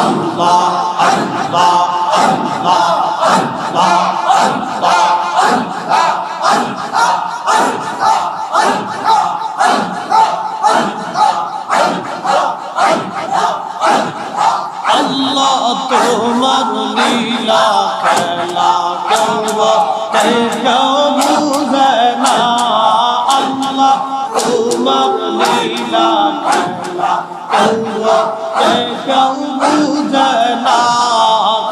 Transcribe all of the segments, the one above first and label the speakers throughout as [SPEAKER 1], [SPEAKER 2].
[SPEAKER 1] আল্লাহ আল্লাহ আল্লাহ আল্লাহ আল্লাহ তোমার লীলা খেলা কেউ বুঝে না আল্লাহ তোমার লীলা খেলা কেউ বুঝে না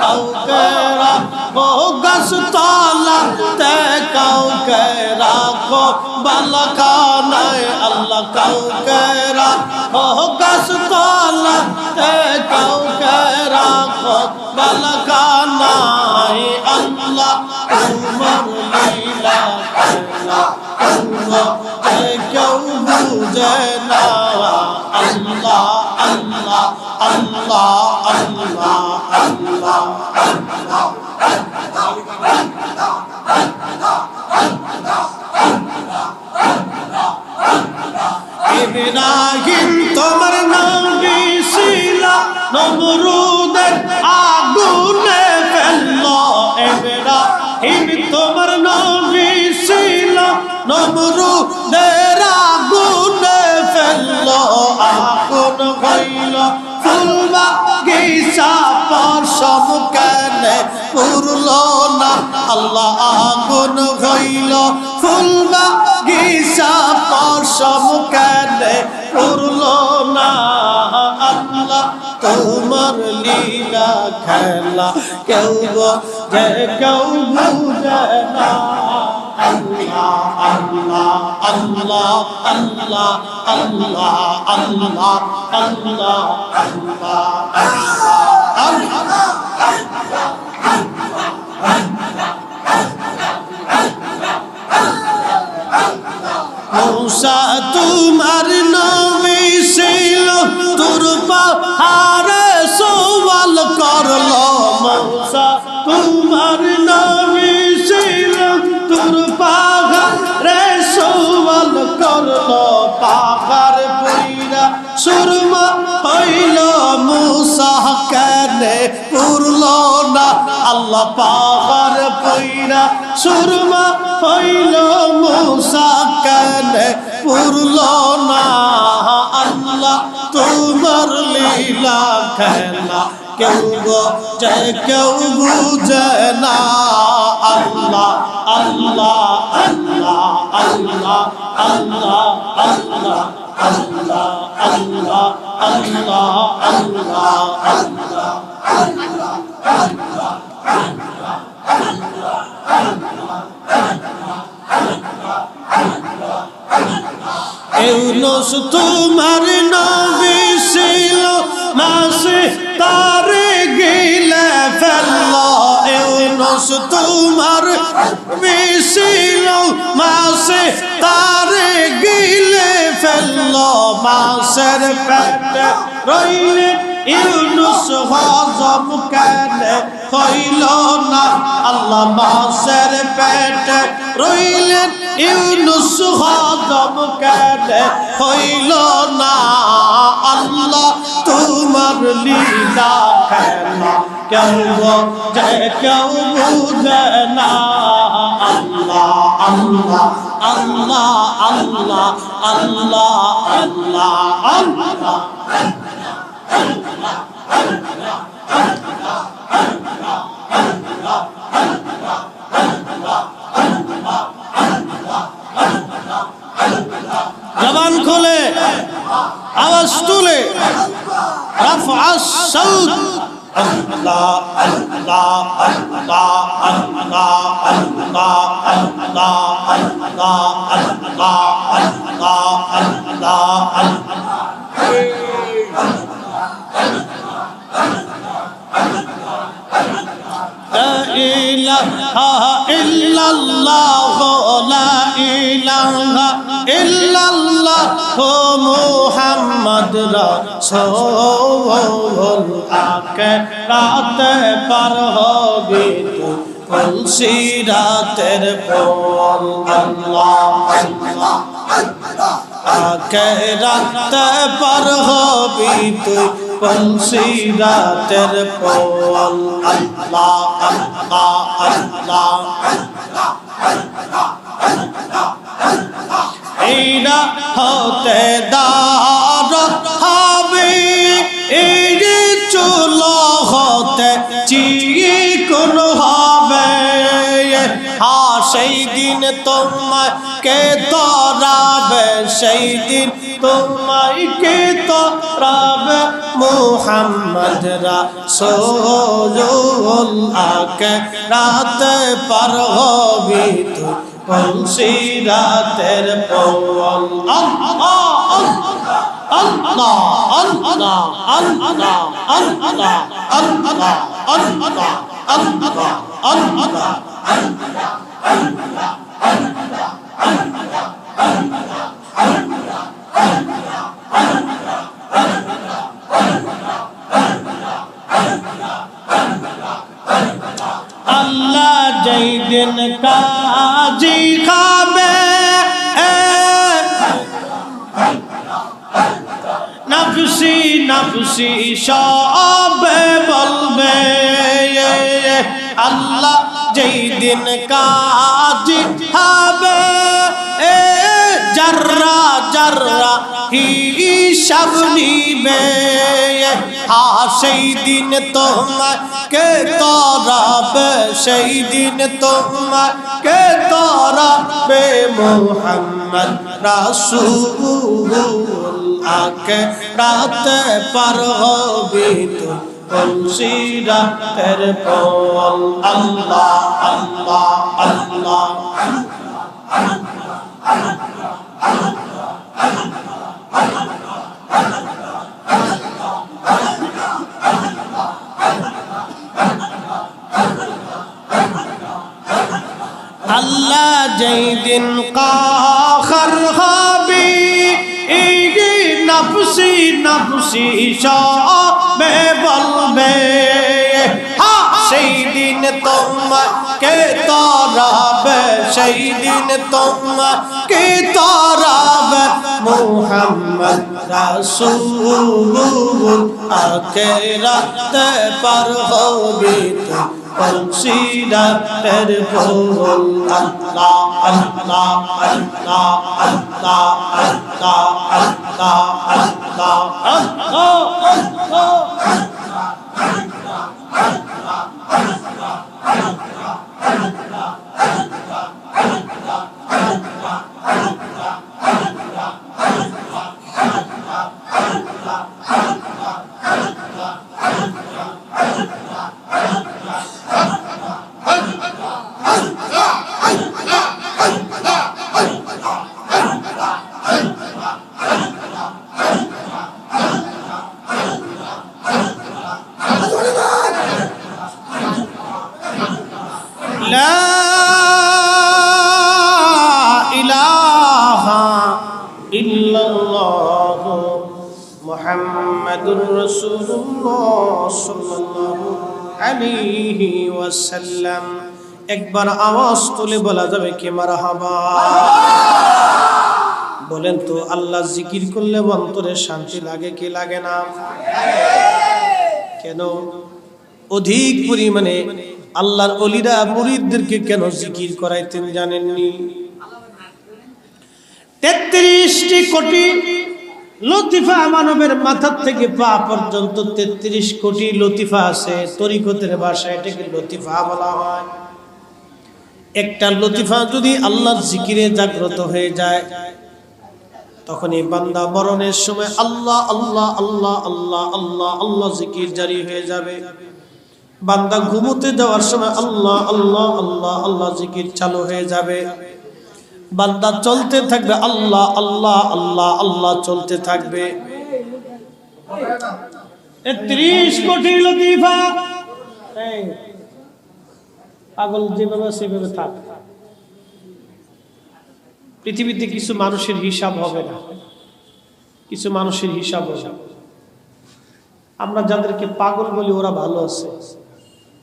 [SPEAKER 1] কাউকে রাখো গাছতলাতে কাউকে রাখো বালখানায় আল্লাহ কাউকে রাখো গাছতলাতে কাউকে রাখো বালখানায় আল্লাহ তোমার লীলা খেলা কেউ বুঝে না আল্লাহ আল্লাহ আল্লাহ আল্লাহ আল্লাহ ইব্রাহিম তোমার নবী ছিল নমরুদের আগুনে ফেললো ইব্রাহিম তোমার নবী ছিল নমরুদের আগুনে ফেললো আগুন হইল ফুলবা গিসা পশম কেনে পুরলো না আল্লাহ আগুন হইল ফুলবা গিসা পশম কেনে পুরলো না আল্লাহ তোমার লীলা খেলা কেউ বুঝে কেউ বুঝে না আল্লাহ আল্লাহ আল্লাহ আল্লাহ আল্লাহ আল্লাহ আল্লাহ আল্লাহ মূসা তোমার নবী ছিল তোর পাহাড়ে সওয়াল করলো মূসা তোমার নবী ছিল তোর পাহাড়ে সওয়াল করলো পাহাড় পুইরা সুরমা হইল মূসা কেনে পুরলো না আল্লাহ পাহাড় পুইরা সুরমা হইল মূসা কেনে পুরলো না আল্লাহ তোমার লীলা খেলা কেউ বুঝে কেউ বুঝে না আল্লাহ আল্লাহ আল্লাহ আল্লাহ আল্লাহ আল্লাহ আল্লাহ আল্লাহ আল্লাহ আল্লাহ আল্লাহ ইউনূস তোমার নবী ছিল মাছে তারে গিলে ফেললো ইউনূস তোমার নবী ছিল মাছে তারে গিলে ফেললো মাছের পেটে রইলে ইউনূস হজম কেনে হইল না আল্লাহ মাছের পেটে রইলেন ইউনূস হজম কেনে হইল না আল্লাহ তোমার লীলা খেলা কেউ বুঝে কেউ বুঝে না আল্লাহ আল্লাহ আল্লাহ আল্লাহ আল্লাহ আল্লাহ আল্লাহ জবান খুলে আওয়াজ তুলে রাফআ সাউত আল্লাহ আল্লাহ আল্লাহ আল্লাহ আল্লাহ আল্লাহ আল্লাহ আল্লাহ আল্লাহ আল্লাহ لا إله إلا الله لا إله إلا الله محمد رسول আখেরাতে পার হবি তুই ফুলসিরাতের পর আল্লাহ আল্লাহ আখেরাতে পার হবি তুই পলসিরাতের পল আল্লাহ আল্লাহ আল্লাহ এইরা হতে দারত হবে এই চুল হতে চিকন হবে সেই দিন তোমাকে তরাবে সেই দিন তোমাকে তরাবে মুহাম্মদ রাসূল আখিরাত পার হবি তুই পলসিরাতের পল আল্লাহ আল্লাহ আল্লাহ আল্লাহ আল্লাহ আল্লাহ আল্লাহ আল্লাহ আল্লাহ আল্লাহ যেই দিন কাজী খাবে নফসি নফসি সবে বলবে আল্লাহ যেই দিন কাজী হবে জর্রা জর্রা হিসাব নিবে সেই দিন তোমাকে তরাবে সেই দিন তোমাকে তরাবে মুহাম্মদ রাসূল আখিরাত পার হবি তুই পলসিরাতের পল আল্লাহ আল্লাহ আল্লাহ আল্লাহ যেই দিন কাহর হবে এই নফসি নফসি সবে বলবে সেই দিন তোমাকে তরাবে সেই দিন তোমাকে তরাবে মুহাম্মদ রাসূল আখিরাত পার হবি তুই পলসিরাতের পল আল্লাহ আল্লাহ আল্লাহ আল্লাহ আল্লাহ আল্লাহ আল্লাহ আল্লাহ মুহাম্মাদুর রাসূলুল্লাহ সাল্লাল্লাহু আলাইহি ওয়াসাল্লাম। একবার আওয়াজ তুলে বলা যাবে কি মারহাবা? বলেন তো, আল্লাহ জিকির করলে অন্তরে শান্তি লাগে কি লাগে না? কেন অধিক পরিমাণে আল্লাহর ওলিরা মুরিদদেরকে কেন জিকির করাইতেন জানেননি? 33টি কোটি লতিফা মানবের মাথার থেকে পা পর্যন্ত 33 কোটি লতিফা আছে। তরিকতের ভাষায় এটাকে লতিফা বলা হয়। একটা লতিফা যদি আল্লাহর জিকিরে জাগ্রত হয়ে যায়, তখন এই বান্দা মরণের সময় আল্লাহ আল্লাহ আল্লাহ আল্লাহ আল্লাহ আল্লাহ জিকির জারি হয়ে যাবে। বান্দা ঘুমোতে যাওয়ার সময় আল্লাহ আল্লাহ আল্লাহ আল্লাহ জিকির চালু হয়ে যাবে। বান্দা চলতে থাকবে আল্লাহ আল্লাহ আল্লাহ আল্লাহ চলতে থাকবে। 30 কোটি লতিফা। পাগল যেভাবে সেভাবে থাক, পৃথিবীতে কিছু মানুষের হিসাব হবে না, কিছু মানুষের হিসাব হবে। আমরা যাদেরকে পাগল বলি ওরা ভালো আছে,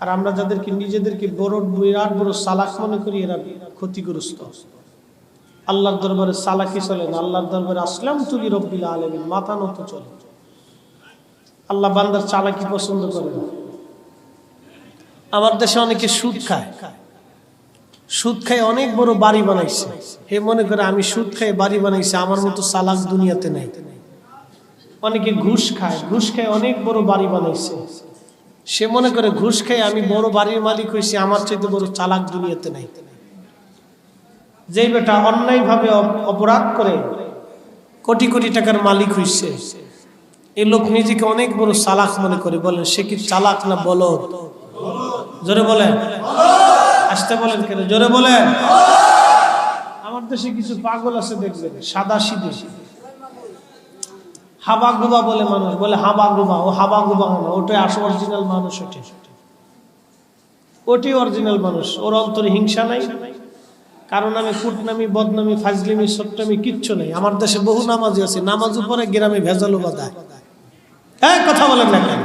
[SPEAKER 1] আর আমরা যাদেরকে নিজেদেরকে বড় বিরাট বড় চালাক মনে করি এরা ক্ষতিগ্রস্ত। আল্লাহর দরবারে চালাকি চলে না, আল্লাহর দরবারে আসলাম তুলি রব্বিল আলামিন মাথা নত চলে। আল্লাহ বান্দার চালাকি পছন্দ করে না। আমার দেশে অনেকে সুদ খায়, সুদ খায় অনেক বড় বাড়ি বানাইছে। হে মনে করে আমি সুদ খাই বাড়ি বানাইছে, আমার মতো চালাক দুনিয়াতে নাই। অনেকে ঘুষ খায়, ঘুষ খায় অনেক বড় বাড়ি বানাইছে। সে মনে করে ঘুষ খাই আমি বড় বাড়ির মালিক হয়েছি, আমার চাইতে বড় চালাক দুনিয়াতে নাই। যে বেটা অন্যায়ভাবে অপরাধ করে কোটি কোটি টাকার মালিক হয়েছে, এই লোক নিজেকে অনেক বড় চালাক মনে করে। বলেন সে কি চালাক না বলদ? জোরে বলেন, আসতে বলেন কেন, জোরে বলেন। আমার দেশে কিছু পাগল আছে দেখবেন, সাদা সিধে হাবা গুবা বলে মানুষ, বলে হাবা গুবা, ও হাবা গুবা না, ওটাই আসল অরিজিনাল মানুষ। ওটি অরিজিনাল মানুষ। ওর অন্তরে হিংসা নাই, কারণ আমি কুটনামি বদনামি ফাজলিমি সট্টামি কিচ্ছু নেই। আমার দেশে বহু নামাজি আছে, নামাজ উপরে গ্রামে ভেজালো বাঁধায়। হ্যাঁ, কথা বলেন না কেন?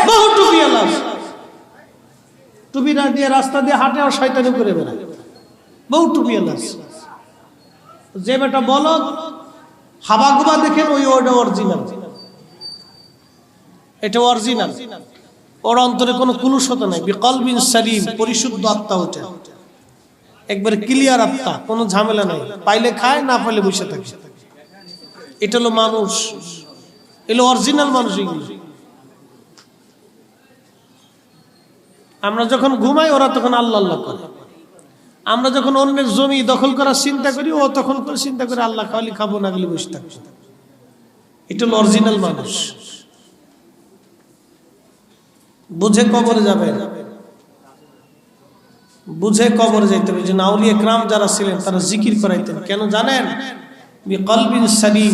[SPEAKER 1] বহু টুপি আল্লাহ, টুপি না দিয়ে রাস্তা দিয়ে হাঁটে আর শয়তানি করে বেড়ায়। বহু টুপি আল্লাহ। যে বেটা বলো হাবা গুবা দেখেন, ওইটা অরিজিনাল, এটা অরিজিনাল। ওর অন্তরে কোনো কুলুষতা নাই। বিকলবিন সালিম, পরিশুদ্ধ আত্মা, ওটা একবারে ক্লিয়ার আত্মা, কোনো ঝামেলা নাই। পাইলে খায়, না পাইলে বসে থাকে। এটা হলো মানুষ, এলো অরিজিনাল মানুষ। আমরা যখন ঘুমাই ওরা তখন আল্লাহ আল্লাহ করে। আমরা যখন অন্যের জমি দখল করার চিন্তা করি, ও তখন চিন্তা করে আল্লাহ খাওয়ালি খাবো, না গেলে বসে থাকবো। এটা হলো অরিজিনাল মানুষ। বুঝে কবরে যাবে, বুঝে কবরে যাইতে হবে। যে আউলিয়া কিরাম যারা ছিলেন তারা জিকির করাইতেন, কেন জানেন? বিকলবিন সালিম,